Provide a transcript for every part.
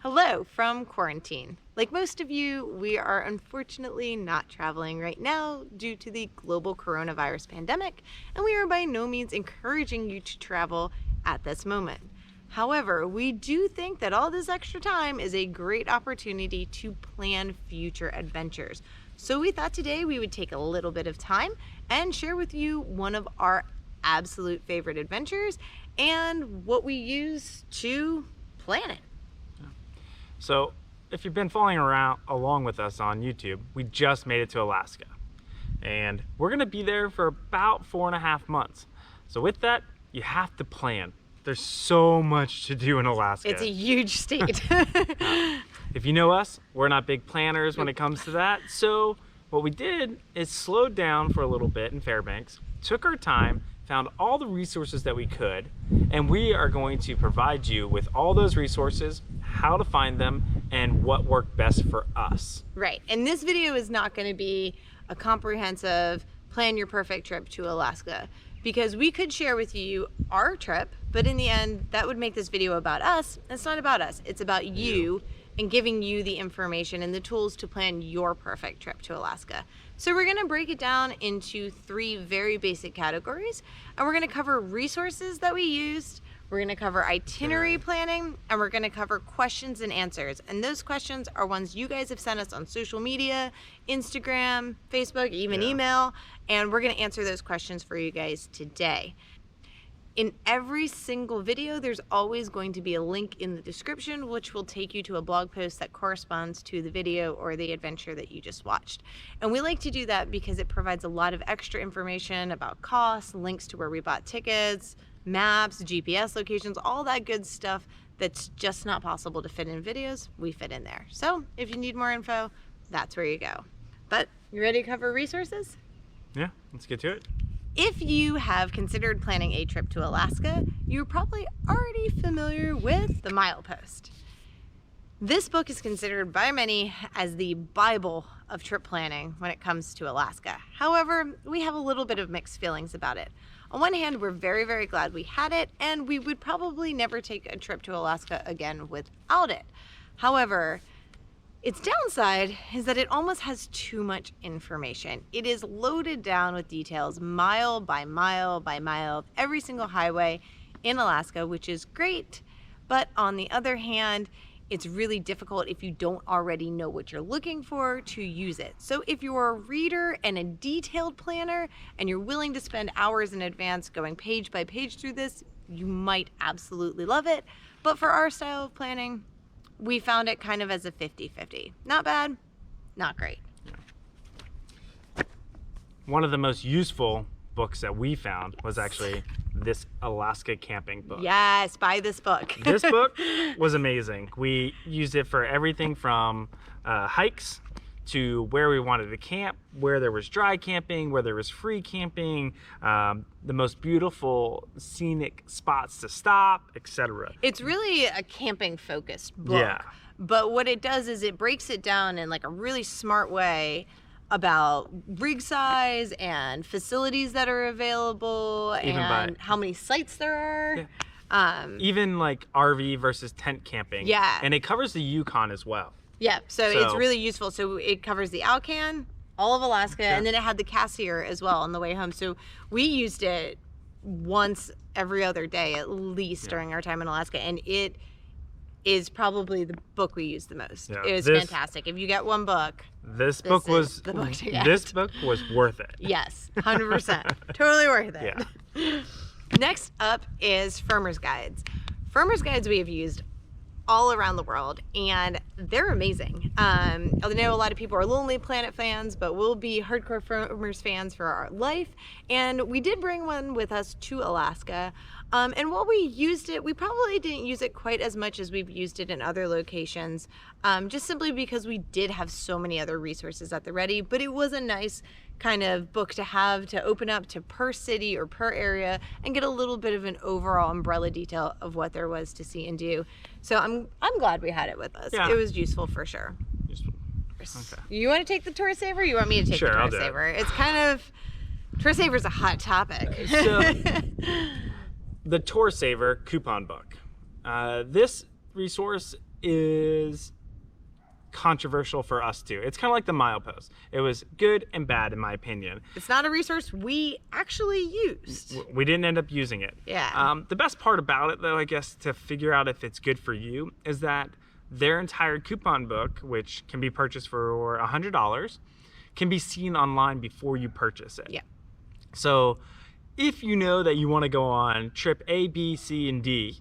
Hello from quarantine. Like most of you, we are unfortunately not traveling right now due to the global coronavirus pandemic, and we are by no means encouraging you to travel at this moment. However, we do think that all this extra time is a great opportunity to plan future adventures. So we thought today we would take a little bit of time and share with you one of our absolute favorite adventures and what we use to plan it. So if you've been following along with us on YouTube, we just made it to Alaska. And we're gonna be there for about 4.5 months. So with that, you have to plan. There's so much to do in Alaska. It's a huge state. If you know us, we're not big planners when it comes to that. So what we did is slowed down for a little bit in Fairbanks, took our time, found all the resources that we could, and we are going to provide you with all those resources, how to find them, and what worked best for us. Right, and this video is not going to be a comprehensive plan your perfect trip to Alaska, because we could share with you our trip, but in the end, that would make this video about us. It's not about us, it's about you and giving you the information and the tools to plan your perfect trip to Alaska. So we're gonna break it down into 3 very basic categories, and we're gonna cover resources that we used, we're gonna cover itinerary planning, and we're gonna cover questions and answers. And those questions are ones you guys have sent us on social media, Instagram, Facebook, even email, and we're gonna answer those questions for you guys today. In every single video, there's always going to be a link in the description, which will take you to a blog post that corresponds to the video or the adventure that you just watched. And we like to do that because it provides a lot of extra information about costs, links to where we bought tickets, maps, GPS locations, all that good stuff that's just not possible to fit in videos, we fit in there. So if you need more info, that's where you go. But you ready to cover resources? Yeah, let's get to it. If you have considered planning a trip to Alaska, you're probably already familiar with the MILEPOST. This book is considered by many as the Bible of trip planning when it comes to Alaska. However, we have a little bit of mixed feelings about it. On one hand, we're very, very glad we had it, and we would probably never take a trip to Alaska again without it. However, its downside is that it almost has too much information. It is loaded down with details mile by mile by mile of every single highway in Alaska, which is great. But on the other hand, it's really difficult if you don't already know what you're looking for to use it. So if you're a reader and a detailed planner and you're willing to spend hours in advance going page by page through this, you might absolutely love it. But for our style of planning, we found it kind of as a 50-50. Not bad, not great. One of the most useful books that we found was actually this Alaska camping book. Yes, buy this book. This book was amazing. We used it for everything from hikes to where we wanted to camp, where there was dry camping, where there was free camping, the most beautiful scenic spots to stop, etc. It's really a camping focused book. Yeah. But what it does is it breaks it down in like a really smart way about rig size and facilities that are available and how many sites there are. Yeah. Even like RV versus tent camping. Yeah. And it covers the Yukon as well. Yeah, so it's really useful. So it covers the Alcan, all of Alaska, and then it had the Cassiar as well on the way home. So we used it once every other day at least during our time in Alaska, and it is probably the book we used the most. Yeah, it was fantastic. If you get one book, this book was the book to get. This book was worth it. Yes, 100%. Totally worth it. Yeah. Next up is Farmer's Guides. Farmer's Guides we have used all around the world, and they're amazing. I know a lot of people are Lonely Planet fans, but we'll be hardcore Farmers fans for our life. And we did bring one with us to Alaska. And while we used it, we probably didn't use it quite as much as we've used it in other locations, just simply because we did have so many other resources at the ready. But it was a nice kind of book to have to open up to per city or per area and get a little bit of an overall umbrella detail of what there was to see and do. So I'm glad we had it with us. Yeah. It was useful for sure. Useful. Okay. You want to take the Tour Saver? Or you want me to take the Tour Saver? It's kind of, Tour Saver's a hot topic. So, the Tour Saver coupon book. This resource is controversial for us too. It's kind of like the MILEPOST. It was good and bad in my opinion. It's not a resource we actually used. We didn't end up using it. Yeah. The best part about it though, I guess, to figure out if it's good for you is that their entire coupon book, which can be purchased for $100, can be seen online before you purchase it. Yeah. So if you know that you want to go on trip A, B, C, and D,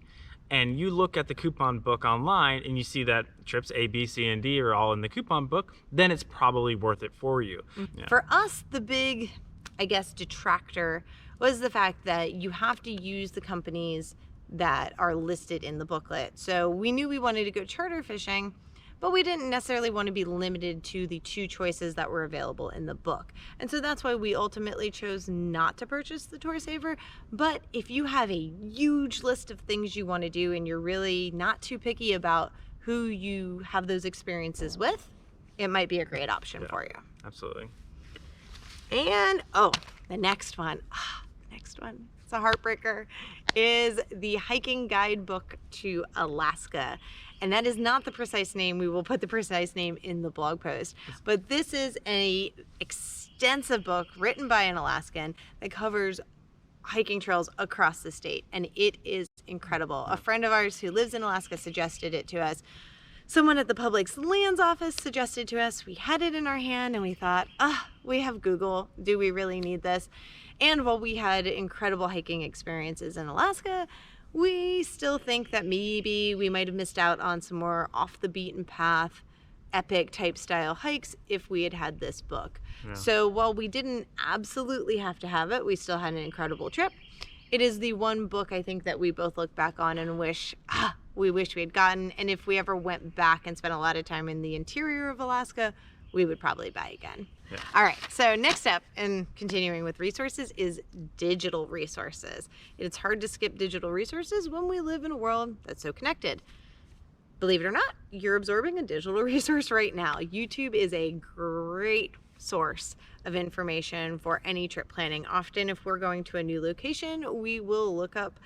and you look at the coupon book online and you see that trips A, B, C, and D are all in the coupon book, then it's probably worth it for you. Yeah. For us, the big, I guess, detractor was the fact that you have to use the companies that are listed in the booklet. So we knew we wanted to go charter fishing, but we didn't necessarily want to be limited to the 2 choices that were available in the book. And so that's why we ultimately chose not to purchase the Tour Saver. But if you have a huge list of things you want to do and you're really not too picky about who you have those experiences with, it might be a great option for you. Absolutely. And the next one, it's a heartbreaker, is the hiking guidebook to Alaska. And that is not the precise name. We will put the precise name in the blog post. But this is an extensive book written by an Alaskan that covers hiking trails across the state. And it is incredible. A friend of ours who lives in Alaska suggested it to us. Someone at the Public Lands Office suggested to us. We had it in our hand and we thought, we have Google. Do we really need this? And while we had incredible hiking experiences in Alaska, we still think that maybe we might have missed out on some more off the beaten path, epic type style hikes if we had had this book. Yeah. So while we didn't absolutely have to have it, we still had an incredible trip. It is the one book I think that we both look back on and wish we had gotten. And if we ever went back and spent a lot of time in the interior of Alaska, we would probably buy again. Yeah. All right, so next up, and continuing with resources, is digital resources. It's hard to skip digital resources when we live in a world that's so connected. Believe it or not, you're absorbing a digital resource right now. YouTube is a great source of information for any trip planning. Often if we're going to a new location, we will look up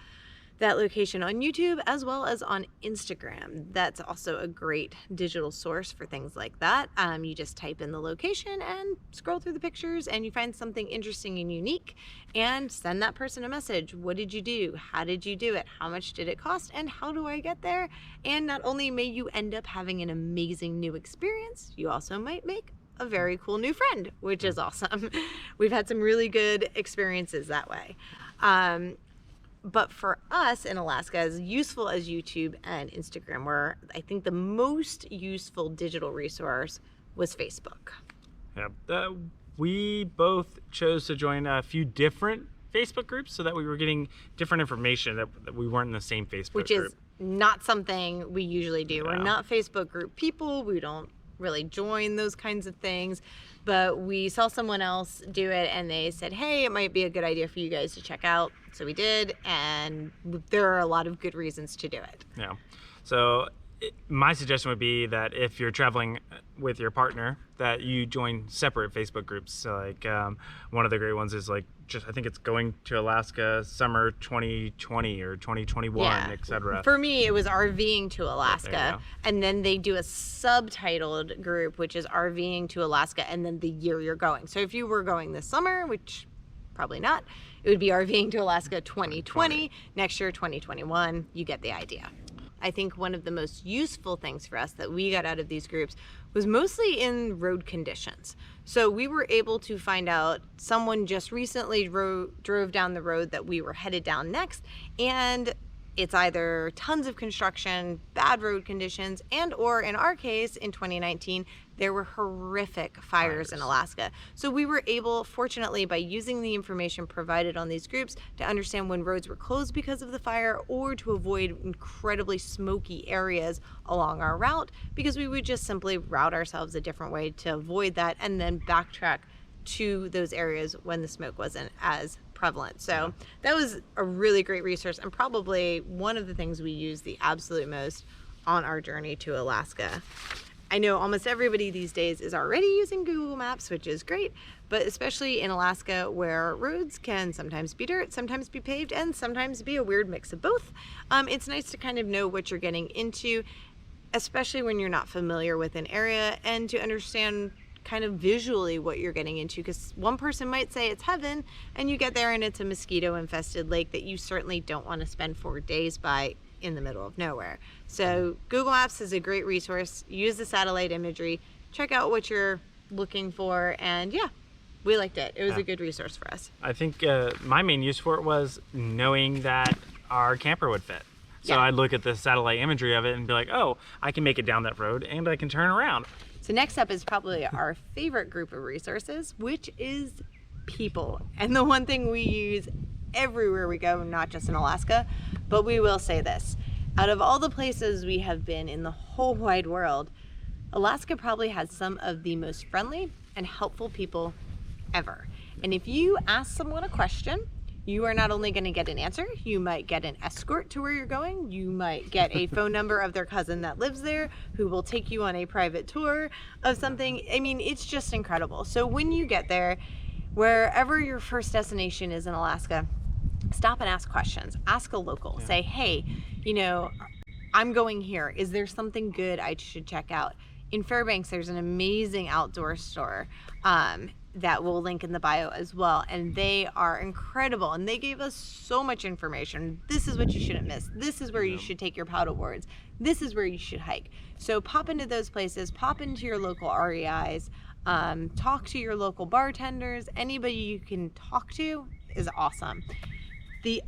that location on YouTube as well as on Instagram. That's also a great digital source for things like that. You just type in the location and scroll through the pictures and you find something interesting and unique and send that person a message. What did you do? How did you do it? How much did it cost? And how do I get there? And not only may you end up having an amazing new experience, you also might make a very cool new friend, which is awesome. We've had some really good experiences that way. But for us in Alaska, as useful as YouTube and Instagram were, I think the most useful digital resource was Facebook. Yeah, we both chose to join a few different Facebook groups so that we were getting different information, that we weren't in the same Facebook group. Which is not something we usually do. Yeah. We're not Facebook group people. We don't really join those kinds of things. But we saw someone else do it and they said, hey, it might be a good idea for you guys to check out. So we did, and there are a lot of good reasons to do it. Yeah. So my suggestion would be that if you're traveling with your partner, that you join separate Facebook groups. So like one of the great ones is like, I think it's going to Alaska summer 2020 or 2021, etc. For me, it was RVing to Alaska, and then they do a subtitled group, which is RVing to Alaska, and then the year you're going. So if you were going this summer, which probably not, it would be RVing to Alaska 2020. Next year, 2021. You get the idea. I think one of the most useful things for us that we got out of these groups was mostly in road conditions. So we were able to find out someone just recently drove down the road that we were headed down next, and it's either tons of construction, bad road conditions, and or in our case, in 2019, there were horrific fires in Alaska. So we were able, fortunately, by using the information provided on these groups, to understand when roads were closed because of the fire or to avoid incredibly smoky areas along our route, because we would just simply route ourselves a different way to avoid that and then backtrack to those areas when the smoke wasn't as prevalent. So that was a really great resource and probably one of the things we use the absolute most on our journey to Alaska. I know almost everybody these days is already using Google Maps, which is great, but especially in Alaska where roads can sometimes be dirt, sometimes be paved, and sometimes be a weird mix of both. It's nice to kind of know what you're getting into, especially when you're not familiar with an area, and to understand kind of visually what you're getting into, because one person might say it's heaven and you get there and it's a mosquito infested lake that you certainly don't want to spend 4 days by in the middle of nowhere. So Google Maps is a great resource. Use the satellite imagery, check out what you're looking for, and yeah, we liked it. It was a good resource for us. I think my main use for it was knowing that our camper would fit. So Yeah. I'd look at the satellite imagery of it and be like, oh, I can make it down that road and I can turn around. So next up is probably our favorite group of resources, which is people. And the one thing we use everywhere we go, not just in Alaska, but we will say this. Out of all the places we have been in the whole wide world, Alaska probably has some of the most friendly and helpful people ever. And if you ask someone a question, you are not only going to get an answer, you might get an escort to where you're going, you might get a phone number of their cousin that lives there who will take you on a private tour of something. I mean, it's just incredible. So when you get there, wherever your first destination is in Alaska, stop and ask questions. Ask a local. Say, hey, you know, I'm going here. Is there something good I should check out? In Fairbanks, there's an amazing outdoor store that we'll link in the bio as well, and they are incredible, and they gave us so much information. This is what you shouldn't miss. This is where you should take your paddle boards. This is where you should hike. So pop into those places, pop into your local REIs, talk to your local bartenders. Anybody you can talk to is awesome. The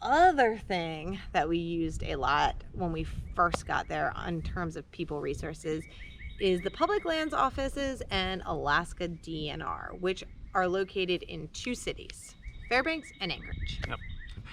other thing that we used a lot when we first got there in terms of people resources is the public lands offices and Alaska DNR, which are located in 2 cities, Fairbanks and Anchorage. Yep.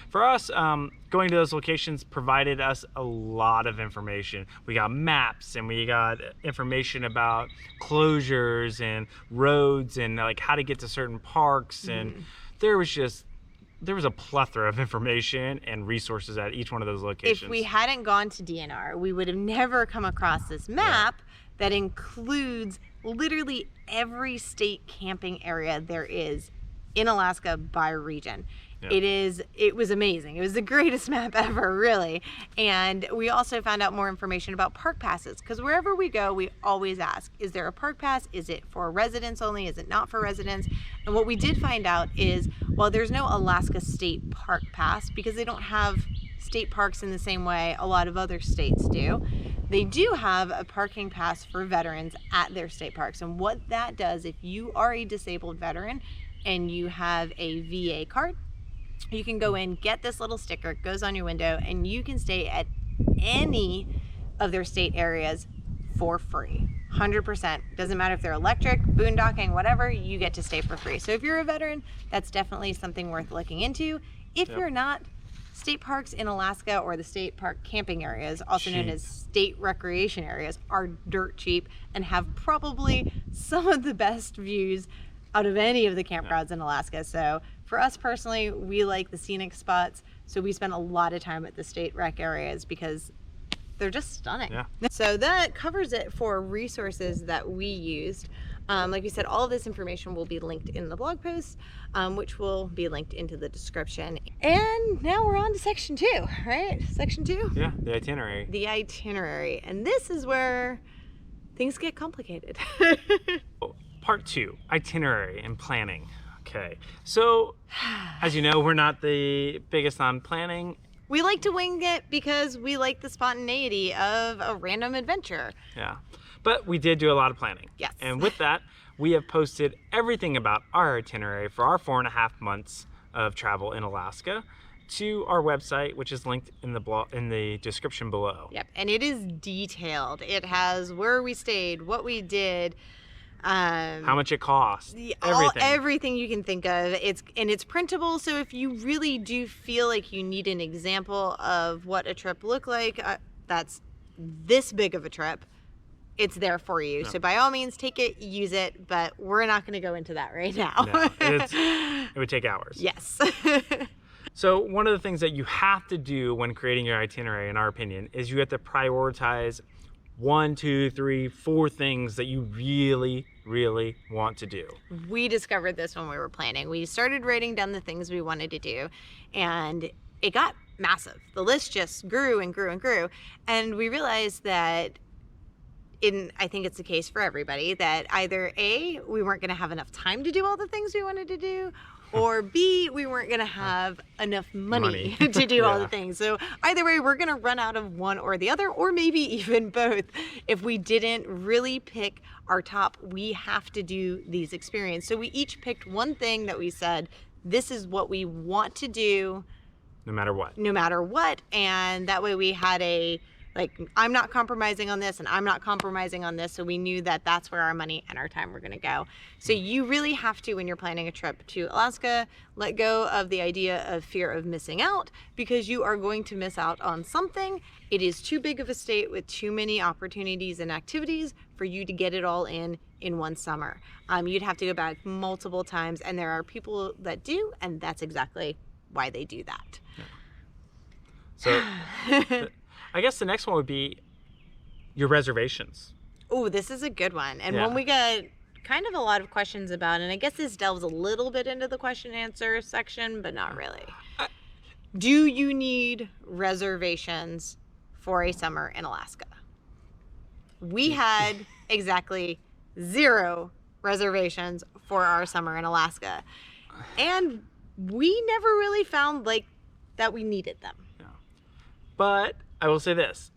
For us, going to those locations provided us a lot of information. We got maps and we got information about closures and roads and like how to get to certain parks. And there was a plethora of information and resources at each one of those locations. If we hadn't gone to DNR, we would have never come across this map that includes literally every state camping area there is in Alaska by region. Yep. It was amazing. It was the greatest map ever, really. And we also found out more information about park passes, because wherever we go, we always ask, is there a park pass? Is it for residents only? Is it not for residents? And what we did find out is, while there's no Alaska State Park Pass, because they don't have state parks in the same way a lot of other states do, they do have a parking pass for veterans at their state parks. And what that does, if you are a disabled veteran and you have a VA card, you can go in, get this little sticker, it goes on your window, and you can stay at any of their state areas for free. 100%. Doesn't matter if they're electric, boondocking, whatever, you get to stay for free. So if you're a veteran, that's definitely something worth looking into. If you're not, state parks in Alaska, or the state park camping areas, also known as state recreation areas, are dirt cheap and have probably some of the best views out of any of the campgrounds in Alaska. So for us personally, we like the scenic spots, so we spend a lot of time at the state rec areas because they're just stunning. Yeah. So that covers it for resources that we used. Like we said, all of this information will be linked in the blog post, which will be linked into the description. And now we're on to section 2, right? Section 2? Yeah, the itinerary. The itinerary. And this is where things get complicated. Part 2, itinerary and planning. Okay, so as you know, we're not the biggest on planning. We like to wing it because we like the spontaneity of a random adventure. Yeah, but we did do a lot of planning. Yes. And with that, we have posted everything about our itinerary for our 4.5 months of travel in Alaska to our website, which is linked in the description below. Yep, and it is detailed. It has where we stayed, what we did, how much it cost, everything you can think of. It's printable, so if you really do feel like you need an example of what a trip looked like, that's this big of a trip, it's there for you. Yeah. So by all means, take it, use it, but we're not going to go into that right now. No, it would take hours. Yes. So one of the things that you have to do when creating your itinerary, in our opinion, is you have to prioritize 1, 2, 3, 4 things that you really, really want to do. We discovered this when we were planning. We started writing down the things we wanted to do, and it got massive. The list just grew and grew and grew, and we realized that I think it's the case for everybody that either A, we weren't going to have enough time to do all the things we wanted to do, or B, we weren't going to have enough money to do all the things. So either way, we're going to run out of one or the other, or maybe even both. If we didn't really pick our top, we have to do these experiences. So we each picked one thing that we said, this is what we want to do. No matter what. No matter what. And that way we had I'm not compromising on this and I'm not compromising on this. So we knew that that's where our money and our time were going to go. So you really have to, when you're planning a trip to Alaska, let go of the idea of fear of missing out, because you are going to miss out on something. It is too big of a state with too many opportunities and activities for you to get it all in one summer. You'd have to go back multiple times, and there are people that do, and that's exactly why they do that. Yeah. So I guess the next one would be your reservations. Oh, this is a good one. And one we got kind of a lot of questions about, and I guess this delves a little bit into the question and answer section, but not really. Do you need reservations for a summer in Alaska? We had exactly 0 reservations for our summer in Alaska. And we never really found that we needed them. Yeah. But I will say this,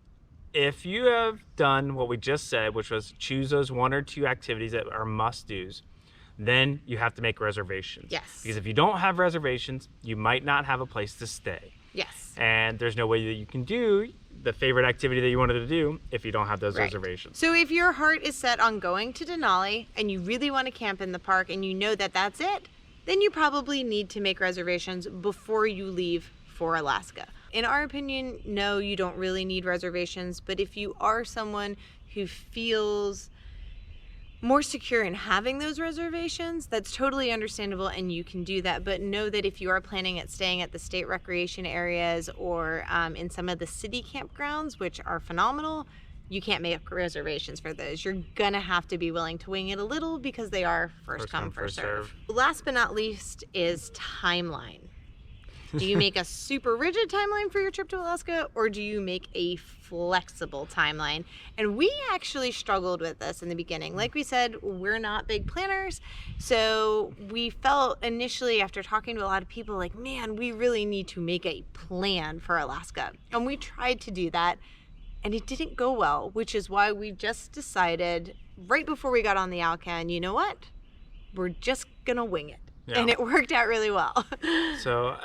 if you have done what we just said, which was choose those 1 or 2 activities that are must-dos, then you have to make reservations. Yes. Because if you don't have reservations, you might not have a place to stay. Yes. And there's no way that you can do the favorite activity that you wanted to do if you don't have those reservations. So if your heart is set on going to Denali and you really want to camp in the park and you know that that's it, then you probably need to make reservations before you leave for Alaska. In our opinion, no, you don't really need reservations, but if you are someone who feels more secure in having those reservations, that's totally understandable and you can do that. But know that if you are planning at staying at the state recreation areas or in some of the city campgrounds, which are phenomenal, you can't make reservations for those. You're gonna have to be willing to wing it a little because they are first come, first serve. Last but not least is timeline. Do you make a super rigid timeline for your trip to Alaska, or do you make a flexible timeline? And we actually struggled with this in the beginning. Like we said, we're not big planners. So we felt initially after talking to a lot of people like, man, we really need to make a plan for Alaska. And we tried to do that and it didn't go well, which is why we just decided right before we got on the Alcan, you know what? We're just gonna wing it. Yeah. And it worked out really well. So,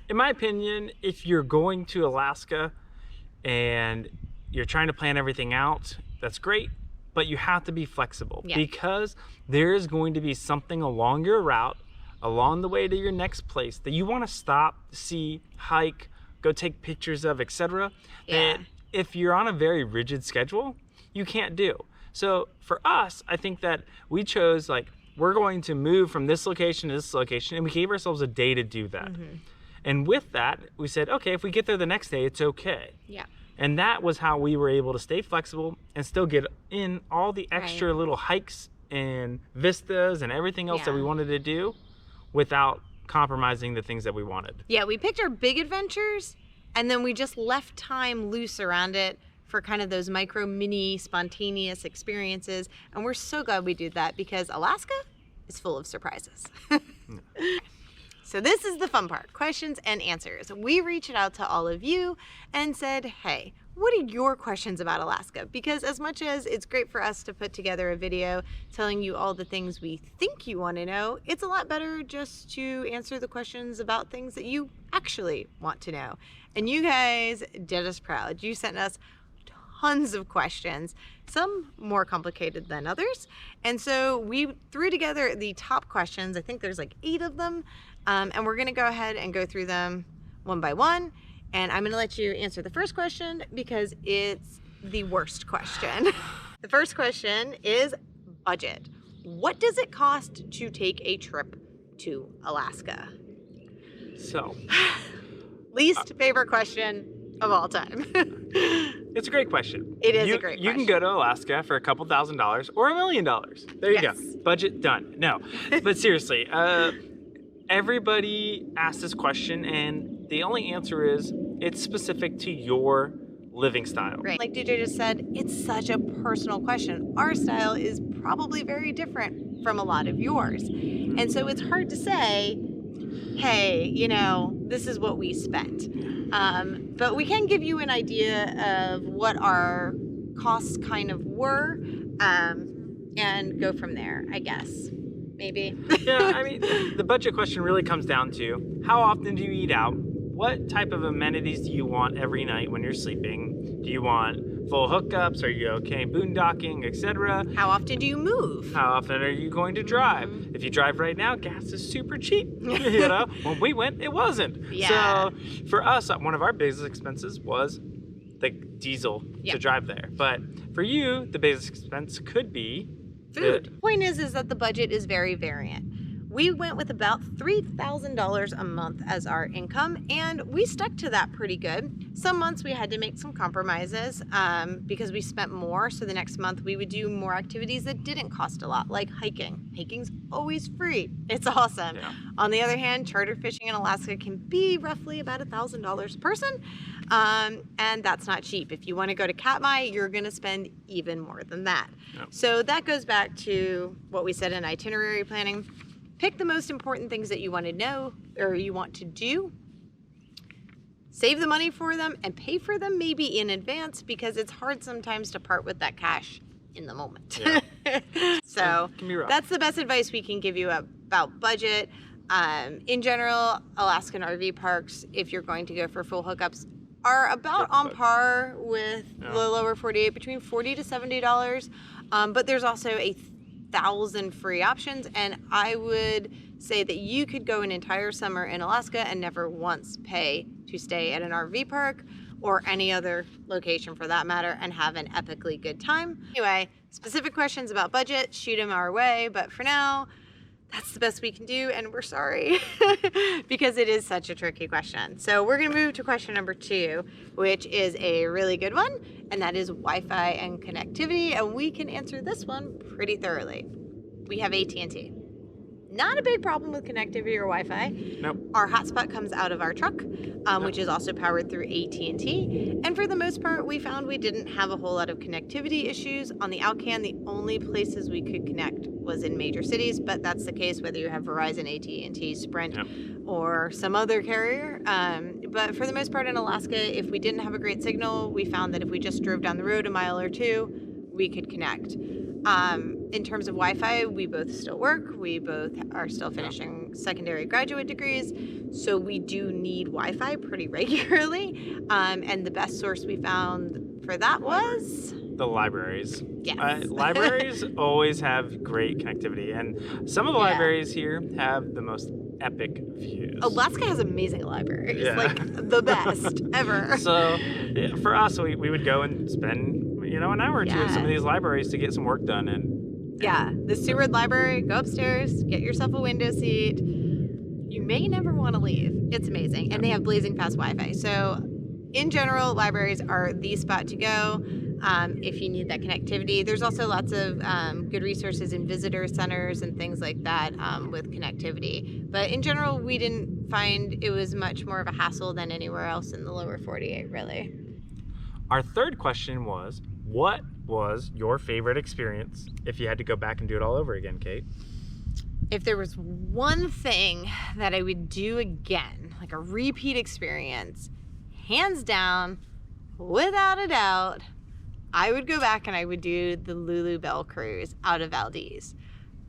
in my opinion, if you're going to Alaska and you're trying to plan everything out, that's great, but you have to be flexible because there is going to be something along your route, along the way to your next place that you want to stop, see, hike, go take pictures of, etc. And if you're on a very rigid schedule, you can't do. So for us, I think that we chose we're going to move from this location to this location, and we gave ourselves a day to do that. Mm-hmm. And with that, we said, okay, if we get there the next day, it's okay. Yeah. And that was how we were able to stay flexible and still get in all the extra little hikes and vistas and everything else that we wanted to do without compromising the things that we wanted. Yeah, we picked our big adventures, and then we just left time loose around it for kind of those micro, mini, spontaneous experiences. And we're so glad we did that because Alaska is full of surprises. So this is the fun part, questions and answers. We reached out to all of you and said, hey, what are your questions about Alaska? Because as much as it's great for us to put together a video telling you all the things we think you want to know, it's a lot better just to answer the questions about things that you actually want to know. And you guys did us proud. You sent us tons of questions, some more complicated than others. And so we threw together the top questions. I think there's 8 of them. And we're gonna go ahead and go through them one by one. And I'm gonna let you answer the first question because it's the worst question. The first question is budget. What does it cost to take a trip to Alaska? So. Least favorite question of all time. It's a great question. It is a great question. You can go to Alaska for a couple $1,000s or $1 million. There you go. Budget done. No, but seriously, everybody asks this question and the only answer is it's specific to your living style. Right. Like DJ just said, it's such a personal question. Our style is probably very different from a lot of yours. And so it's hard to say, hey, you know, this is what we spent. But we can give you an idea of what our costs kind of were, and go from there, I guess. Maybe. Yeah, I mean, the budget question really comes down to how often do you eat out? What type of amenities do you want every night when you're sleeping? Do you want full hookups? Are you okay boondocking, etc.? How often do you move? How often are you going to drive? If you drive right now, gas is super cheap. You know, when we went, it wasn't. Yeah. So for us, one of our biggest expenses was the diesel to drive there. But for you, the biggest expense could be food. Point is that the budget is very variant. We went with about $3,000 a month as our income, and we stuck to that pretty good. Some months we had to make some compromises because we spent more, so the next month we would do more activities that didn't cost a lot, like hiking. Hiking's always free. It's awesome. Yeah. On the other hand, charter fishing in Alaska can be roughly about $1,000 a person, and that's not cheap. If you want to go to Katmai, you're going to spend even more than that. Yep. So that goes back to what we said in itinerary planning. Pick the most important things that you want to know or you want to do. Save the money for them and pay for them maybe in advance, because it's hard sometimes to part with that cash in the moment. Yeah. So that's the best advice we can give you about budget. In general, Alaskan RV parks, if you're going to go for full hookups, are about on par with the lower 48, between $40 to $70. But there's also 1,000 free options, and I would say that you could go an entire summer in Alaska and never once pay to stay at an RV park or any other location for that matter and have an epically good time. Anyway, specific questions about budget, shoot them our way, but for now, that's the best we can do, and we're sorry because it is such a tricky question. So we're gonna move to question number 2, which is a really good one, and that is Wi-Fi and connectivity, and we can answer this one pretty thoroughly. We have AT&T. Not a big problem with connectivity or Wi-Fi. Nope. Our hotspot comes out of our truck, which is also powered through AT&T. And for the most part, we found we didn't have a whole lot of connectivity issues. On the Outcan, the only places we could connect was in major cities, but that's the case whether you have Verizon, AT&T, Sprint, or some other carrier. But for the most part in Alaska, if we didn't have a great signal, we found that if we just drove down the road a mile or two, we could connect. In terms of Wi-Fi, we both still work. We both are still finishing secondary graduate degrees. So we do need Wi-Fi pretty regularly. And the best source we found for that was? The libraries. Yes. Libraries always have great connectivity, and some of the libraries here have the most epic views. Alaska has amazing libraries, like the best ever. So for us, we would go and spend an hour or two at some of these libraries to get some work done. And the Seward Library, go upstairs, get yourself a window seat. You may never want to leave. It's amazing, and they have blazing fast Wi-Fi. So in general, libraries are the spot to go if you need that connectivity. There's also lots of good resources in visitor centers and things like that with connectivity. But in general, we didn't find it was much more of a hassle than anywhere else in the lower 48, really. Our third question was, what was your favorite experience if you had to go back and do it all over again, Kate? If there was one thing that I would do again, like a repeat experience, hands down, without a doubt, I would go back and I would do the Lulu Bell cruise out of Valdez.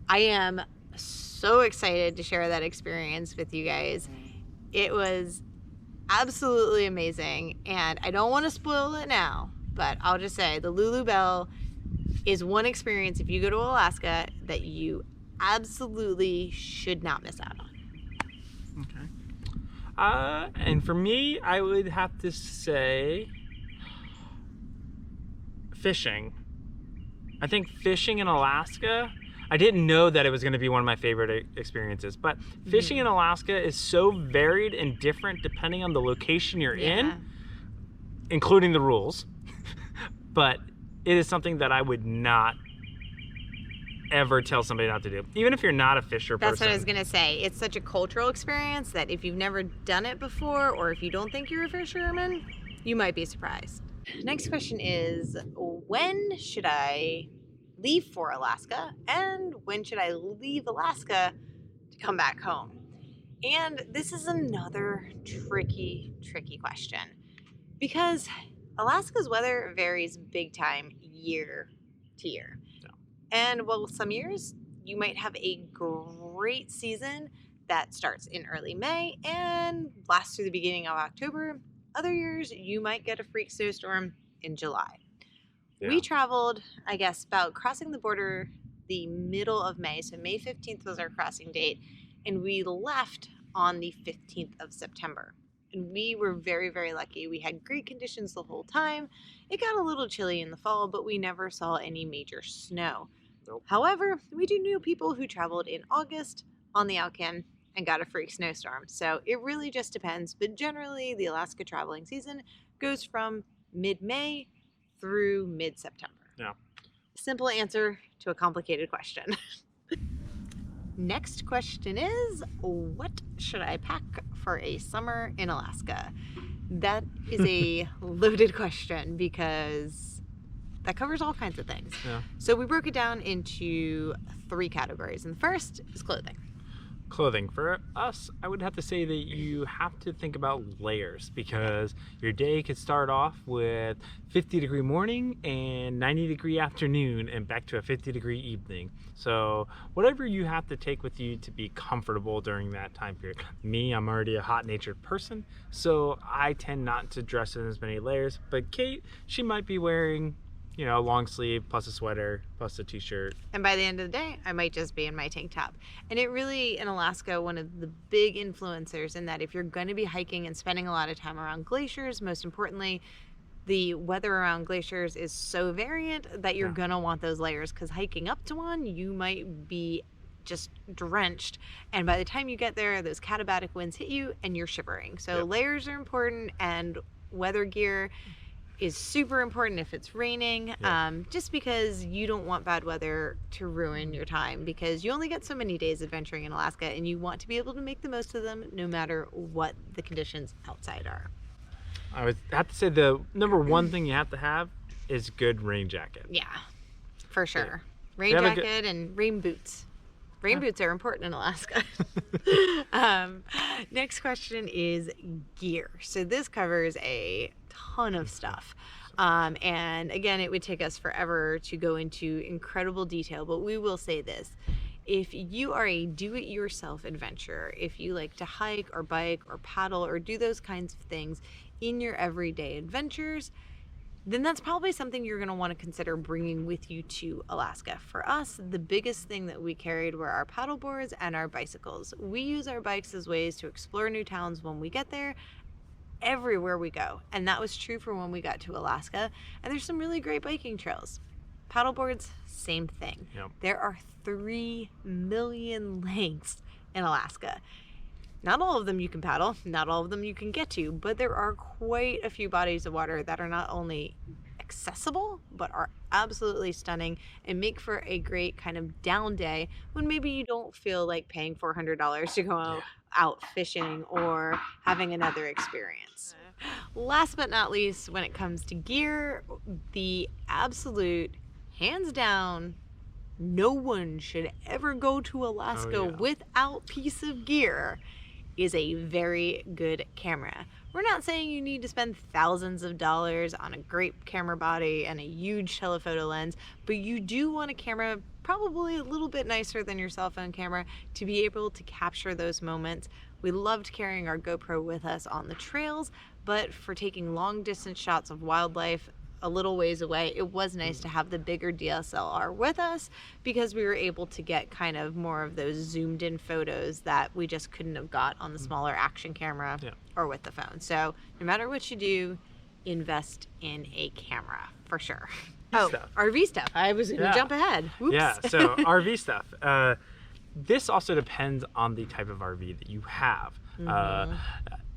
I am so excited to share that experience with you guys. It was absolutely amazing, and I don't want to spoil it now, but I'll just say the Lulu Bell is one experience if you go to Alaska that you absolutely should not miss out on. Okay. And for me, I would have to say fishing. I think fishing in Alaska, I didn't know that it was going to be one of my favorite experiences, but fishing in Alaska is so varied and different depending on the location you're in, including the rules. But it is something that I would not ever tell somebody not to do, even if you're not a fisher person. That's what I was gonna say. It's such a cultural experience that if you've never done it before, or if you don't think you're a fisherman, you might be surprised. Next question is, when should I leave for Alaska, and when should I leave Alaska to come back home? And this is another tricky question, because Alaska's weather varies big time year to year. Yeah. And while some years you might have a great season that starts in early May and lasts through the beginning of October, other years you might get a freak snowstorm in July. Yeah. We traveled, I guess, about crossing the border the middle of May. So May 15th was our crossing date, and we left on the 15th of September. And we were very, very lucky. We had great conditions the whole time. It got a little chilly in the fall, but we never saw any major snow. Nope. However, we do know people who traveled in August on the Alcan and got a freak snowstorm. So it really just depends. But generally, the Alaska traveling season goes from mid-May through mid-September. Yeah. Simple answer to a complicated question. Next question is, what should I pack for a summer in Alaska? That is a loaded question because that covers all kinds of things. Yeah. So we broke it down into 3 categories, and the first is clothing. Clothing. For us, I would have to say that you have to think about layers, because your day could start off with 50-degree morning and 90-degree afternoon and back to a 50-degree evening. So whatever you have to take with you to be comfortable during that time period. Me, I'm already a hot-natured person, so I tend not to dress in as many layers. But Kate, she might be wearing, you know, a long sleeve plus a sweater plus a t-shirt. And by the end of the day, I might just be in my tank top. And it really, in Alaska, one of the big influencers in that if you're going to be hiking and spending a lot of time around glaciers, most importantly, the weather around glaciers is so variant that you're going to want those layers, because hiking up to one, you might be just drenched, and by the time you get there, those katabatic winds hit you and you're shivering. So layers are important, and weather gear is super important if it's raining, just because you don't want bad weather to ruin your time, because you only get so many days adventuring in Alaska and you want to be able to make the most of them no matter what the conditions outside are. I would have to say the number one thing you have to have is good rain jacket. Yeah, for sure. Rain They have a jacket and rain boots. Rain boots are important in Alaska. Next question is gear. So this covers a ton of stuff. And again, it would take us forever to go into incredible detail, but we will say this. If you are a do-it-yourself adventurer, if you like to hike or bike or paddle or do those kinds of things in your everyday adventures, then that's probably something you're going to want to consider bringing with you to Alaska. For us, the biggest thing that we carried were our paddle boards and our bicycles. We use our bikes as ways to explore new towns when we get there, everywhere we go. And that was true for when we got to Alaska. And there's some really great biking trails. Paddle boards, same thing. Yep. There are 3 million lakes in Alaska. Not all of them you can paddle, not all of them you can get to, but there are quite a few bodies of water that are not only accessible, but are absolutely stunning and make for a great kind of down day when maybe you don't feel like paying $400 to go out fishing or having another experience. Last but not least, when it comes to gear, the absolute, hands down, no one should ever go to Alaska without piece of gear is a very good camera. We're not saying you need to spend thousands of dollars on a great camera body and a huge telephoto lens, but you do want a camera probably a little bit nicer than your cell phone camera to be able to capture those moments. We loved carrying our GoPro with us on the trails, but for taking long distance shots of wildlife a little ways away, it was nice to have the bigger DSLR with us, because we were able to get kind of more of those zoomed in photos that we just couldn't have got on the smaller action camera or with the phone. So no matter what you do, invest in a camera for sure. Stuff. RV stuff. I was going to jump ahead. Oops. Yeah, so RV stuff. This also depends on the type of RV that you have.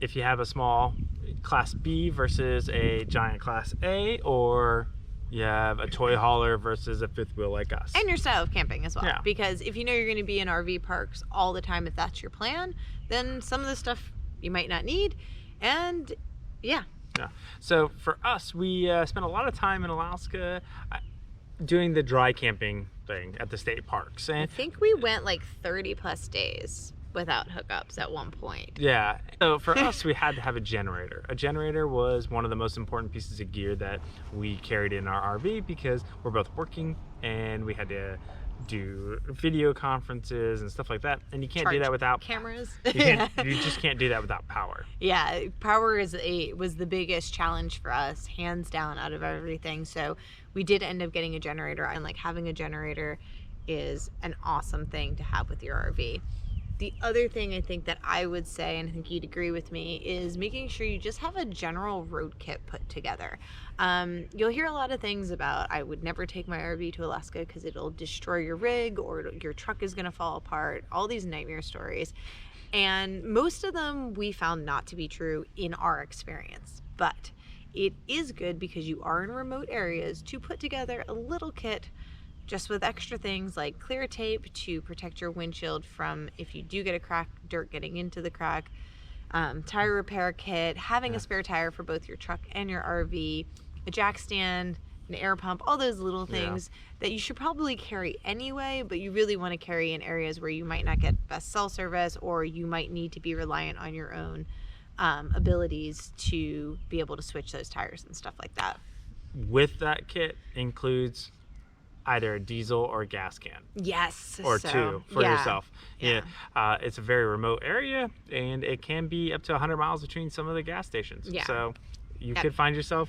If you have a small Class B versus a giant Class A, or you have a toy hauler versus a fifth wheel like us. And your style of camping as well. Because if you know you're going to be in RV parks all the time, if that's your plan, then some of the stuff you might not need. And Yeah. So for us, we spent a lot of time in Alaska doing the dry camping thing at the state parks. I And think we went like 30 plus days without hookups at one point. yeah, so for us, we had to have a generator. A generator was one of the most important pieces of gear that we carried in our RV because we're both working and we had to do video conferences and stuff like that, and you can't do that without cameras. you just can't do that without power. Yeah, power was the biggest challenge for us, hands down, out of everything. So we did end up getting a generator, and like having a generator is an awesome thing to have with your RV. The other thing I think that I would say, and I think you'd agree with me, is making sure you just have a general road kit put together. You'll hear a lot of things about, I would never take my RV to Alaska because it'll destroy your rig or your truck is going to fall apart, all these nightmare stories. And most of them we found not to be true in our experience. But it is good because you are in remote areas to put together a little kit just with extra things like clear tape to protect your windshield from, if you do get a crack, dirt getting into the crack, tire repair kit, having a spare tire for both your truck and your RV, a jack stand, an air pump, all those little things that you should probably carry anyway, but you really want to carry in areas where you might not get best cell service, or you might need to be reliant on your own abilities to be able to switch those tires and stuff like that. With that kit includes either a diesel or a gas can. Yes. Or two for yourself. Yeah. It's a very remote area, and it can be up to 100 miles between some of the gas stations. Yeah. So you could find yourself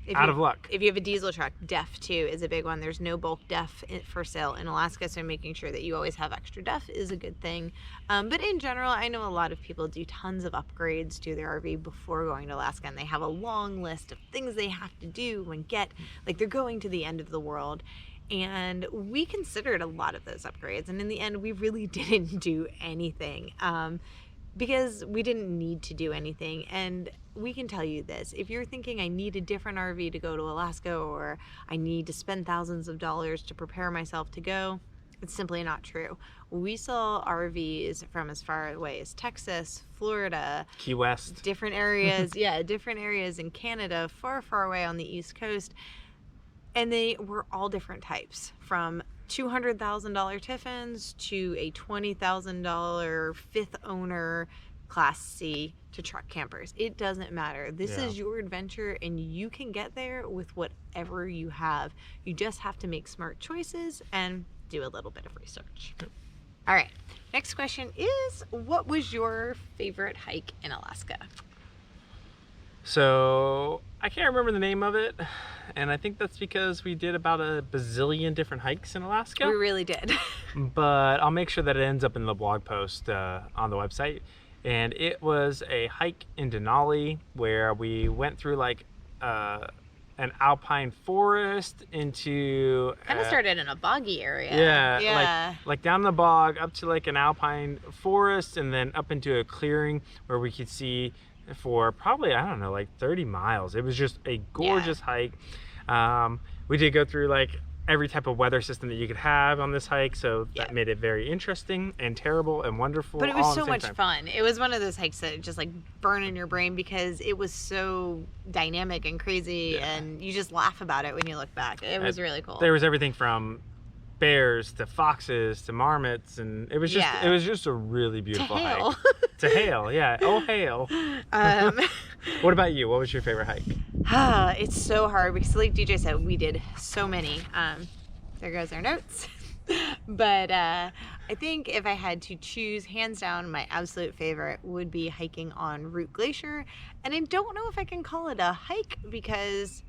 If out you, of luck. If you have a diesel truck, DEF too is a big one. There's no bulk DEF for sale in Alaska, so making sure that you always have extra DEF is a good thing. But in general, I know a lot of people do tons of upgrades to their RV before going to Alaska, and they have a long list of things they have to do and get, like they're going to the end of the world. And we considered a lot of those upgrades, and in the end, we really didn't do anything because we didn't need to do anything. And we can tell you this, if you're thinking I need a different RV to go to Alaska, or I need to spend thousands of dollars to prepare myself to go, it's simply not true. We saw RVs from as far away as Texas, Florida, Key West, different areas, different areas in Canada, far, far away on the East Coast. And they were all different types, from $200,000 Tiffins to a $20,000 fifth owner Class C to truck campers. It doesn't matter. This is your adventure, and you can get there with whatever you have. You just have to make smart choices and do a little bit of research. All right, next question is, what was your favorite hike in Alaska? So I can't remember the name of it, and I think that's because we did about a bazillion different hikes in Alaska. We really did. But I'll make sure that it ends up in the blog post on the website. And it was a hike in Denali where we went through like an alpine forest into Kind of started in a boggy area. Yeah. Like down the bog up to like an alpine forest, and then up into a clearing where we could see for probably, I don't know, like 30 miles. It was just a gorgeous hike. We did go through like every type of weather system that you could have on this hike, so that made it very interesting and terrible and wonderful. But it was so much fun. It was one of those hikes that just like burn in your brain because it was so dynamic and crazy, and you just laugh about it when you look back. It was really cool. There was everything from bears to foxes to marmots, and it was just a really beautiful hike. To hail, oh hail. What about you? What was your favorite hike? It's so hard because, like DJ said, we did so many. There goes our notes. But I think if I had to choose, hands down, my absolute favorite would be hiking on Root Glacier. And I don't know if I can call it a hike because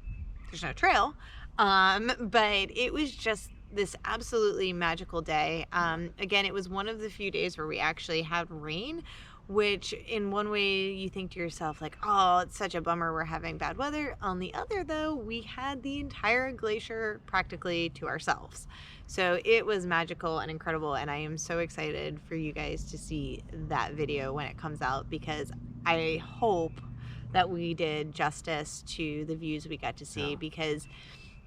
there's no trail, but it was just this absolutely magical day. Again, it was one of the few days where we actually had rain, which in one way you think to yourself like, oh, it's such a bummer we're having bad weather. On the other though, we had the entire glacier practically to ourselves. So it was magical and incredible, and I am so excited for you guys to see that video when it comes out, because I hope that we did justice to the views we got to see, because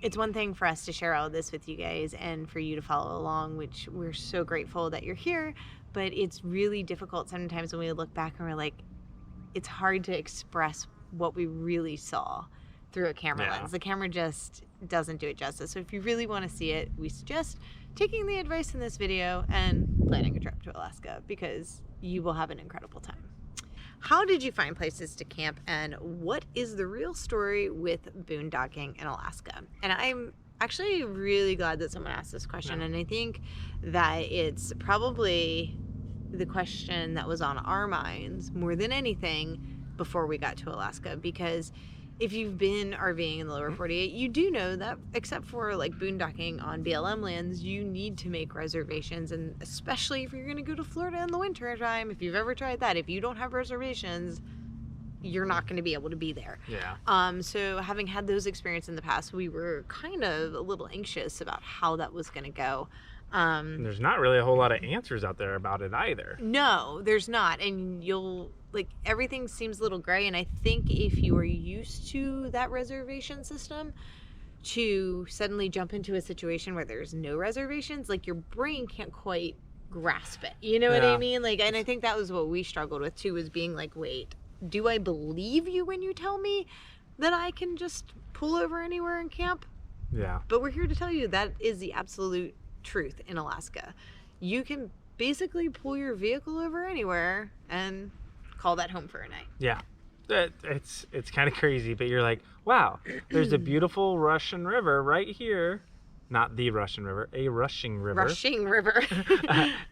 it's one thing for us to share all of this with you guys and for you to follow along, which we're so grateful that you're here, but it's really difficult sometimes when we look back and we're like, it's hard to express what we really saw through a camera lens. The camera just doesn't do it justice. So if you really want to see it, we suggest taking the advice in this video and planning a trip to Alaska, because you will have an incredible time. How did you find places to camp, and what is the real story with boondocking in Alaska? And I'm actually really glad that someone asked this question, and I think that it's probably the question that was on our minds more than anything before we got to Alaska, because if you've been RVing in the lower 48, you do know that except for like boondocking on BLM lands, you need to make reservations. And especially if you're going to go to Florida in the winter time, if you've ever tried that, if you don't have reservations, you're not going to be able to be there. So having had those experiences in the past, we were kind of a little anxious about how that was going to go. There's not really a whole lot of answers out there about it either. No, there's not. And everything seems a little gray. And I think if you are used to that reservation system, to suddenly jump into a situation where there's no reservations, like your brain can't quite grasp it. You know what I mean? And I think that was what we struggled with too, was being like, wait, do I believe you when you tell me that I can just pull over anywhere and camp? Yeah. But we're here to tell you that is the absolute truth in Alaska. You can basically pull your vehicle over anywhere and call that home for a night. Yeah. It's kind of crazy, but you're like, wow, there's a beautiful Russian river right here. Not the Russian River, a rushing river. Rushing river.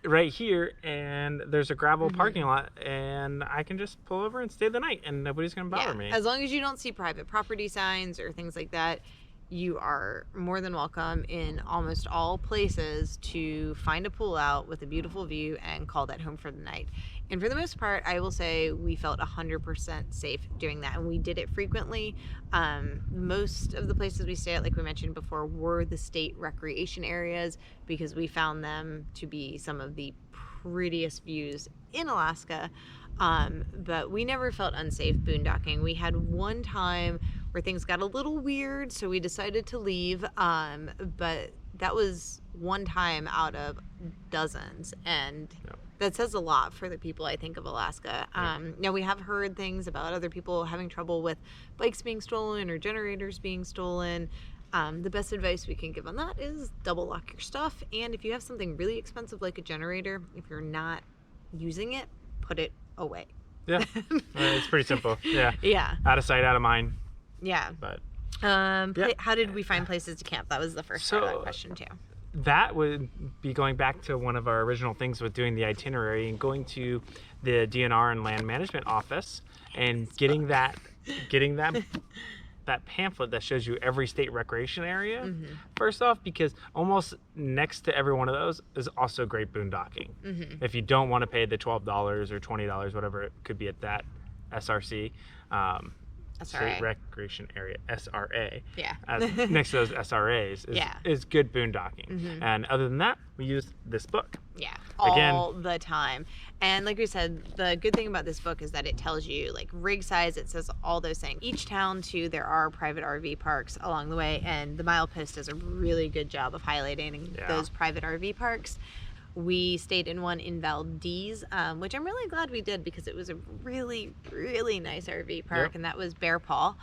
Right here, and there's a gravel parking lot, and I can just pull over and stay the night, and nobody's going to bother me. As long as you don't see private property signs or things like that, you are more than welcome in almost all places to find a pool out with a beautiful view and call that home for the night. And for the most part, I will say we felt 100% safe doing that, and we did it frequently. Most of the places we stay at, like we mentioned before, were the state recreation areas, because we found them to be some of the prettiest views in Alaska. But we never felt unsafe boondocking. We had one time where things got a little weird, so we decided to leave. But that was one time out of dozens, and that says a lot for the people, I think, of Alaska. Now, we have heard things about other people having trouble with bikes being stolen or generators being stolen. The best advice we can give on that is double lock your stuff, and if you have something really expensive like a generator, if you're not using it, put it away. Yeah, it's pretty simple. Yeah. Out of sight, out of mind. Yeah. But how did we find places to camp? That was the first part of that question too. That would be going back to one of our original things with doing the itinerary and going to the DNR and Land Management Office and getting that that pamphlet that shows you every state recreation area. First off, because almost next to every one of those is also great boondocking. If you don't want to pay the $12 or $20, whatever it could be at that SRC, State Recreation Area, SRA. Next to those SRAs is good boondocking. And other than that, we use this book. All the time. And like we said, the good thing about this book is that it tells you like rig size, it says all those things. Each town too, there are private RV parks along the way, and the MILEPOST does a really good job of highlighting those private RV parks. We stayed in one in Valdez, which I'm really glad we did, because it was a really, really nice RV park, and that was Bear Paw.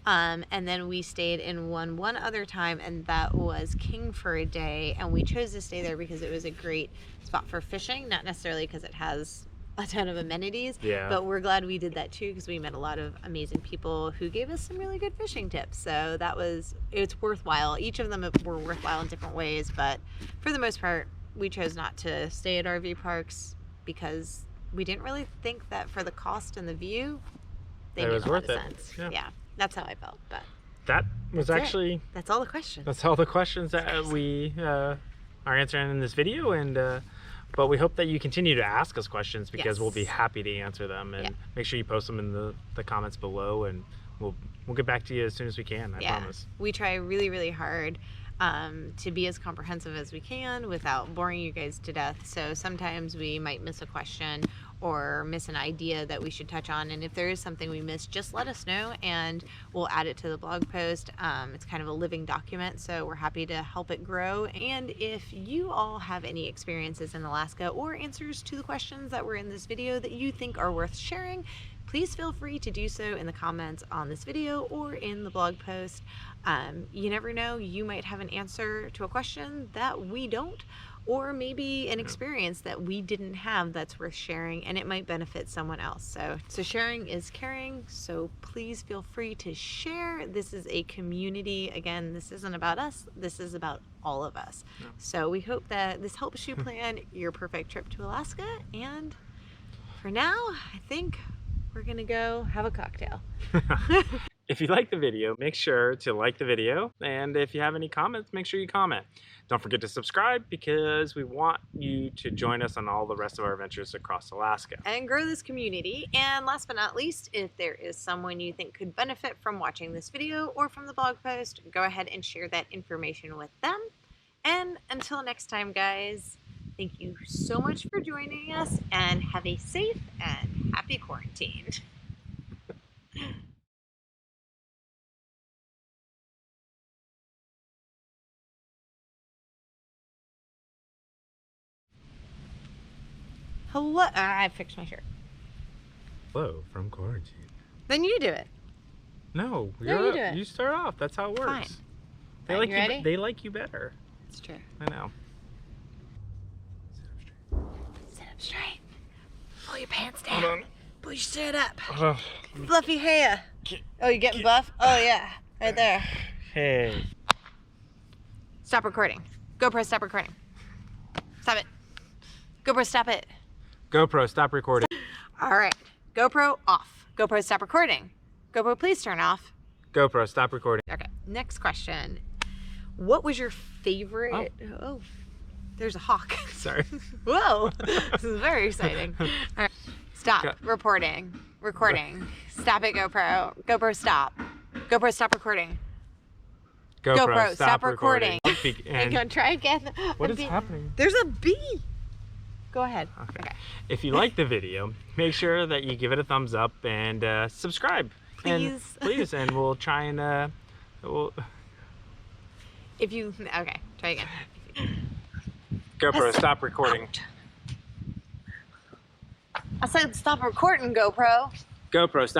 And then we stayed in one other time, and that was King for a day, and we chose to stay there because it was a great spot for fishing, not necessarily because it has a ton of amenities, but we're glad we did that too, because we met a lot of amazing people who gave us some really good fishing tips. So it's worthwhile. Each of them were worthwhile in different ways, but for the most part, we chose not to stay at RV parks because we didn't really think that for the cost and the view, they made a lot of sense. Yeah, that's how I felt. But that was actually that's all the questions. That's all the questions that we are answering in this video, and but we hope that you continue to ask us questions, because we'll be happy to answer them, and make sure you post them in the comments below, and we'll get back to you as soon as we can. I promise. We try really, really hard to be as comprehensive as we can without boring you guys to death. So sometimes we might miss a question or miss an idea that we should touch on, and if there is something we missed, just let us know and we'll add it to the blog post. It's kind of a living document, so we're happy to help it grow. And if you all have any experiences in Alaska or answers to the questions that were in this video that you think are worth sharing, please please feel free to do so in the comments on this video or in the blog post. You never know, you might have an answer to a question that we don't, or maybe an experience that we didn't have that's worth sharing, and it might benefit someone else. So sharing is caring, so please feel free to share. This is a community. Again, this isn't about us, this is about all of us. Yeah. So we hope that this helps you plan your perfect trip to Alaska, and for now, I think we're gonna go have a cocktail. If you like the video, make sure to like the video, and if you have any comments, make sure you comment. Don't forget to subscribe, because we want you to join us on all the rest of our adventures across Alaska. And grow this community. And last but not least, if there is someone you think could benefit from watching this video or from the blog post, go ahead and share that information with them. And until next time, guys, thank you so much for joining us, and have a safe and happy quarantine. Hello, I fixed my shirt. Hello from quarantine. Then you do it. No, you do it. You start off. That's how it works. Fine. They Fine, like you ready? They like you better. It's true. I know. Sit up straight. Pull your pants down. Hold on. Pull your shirt up. Fluffy hair. Oh, you getting buff? Oh yeah, right there. Hey. Stop recording. GoPro, stop recording. Stop it. GoPro, stop it. GoPro, stop recording. All right. GoPro, off. GoPro, stop recording. GoPro, please turn off. GoPro, stop recording. Okay, next question. What was your favorite... Oh, there's a hawk. Sorry. Whoa, this is very exciting. All right. Stop recording. Stop it, GoPro. GoPro, stop. GoPro, stop recording. GoPro, stop recording. Hang on, try again. What is happening? There's a bee. Go ahead. Okay. If you like the video, make sure that you give it a thumbs up and subscribe. Please. Please, and we'll try and If you... Okay, try again. GoPro, stop recording. I said stop recording, GoPro. GoPro, stop.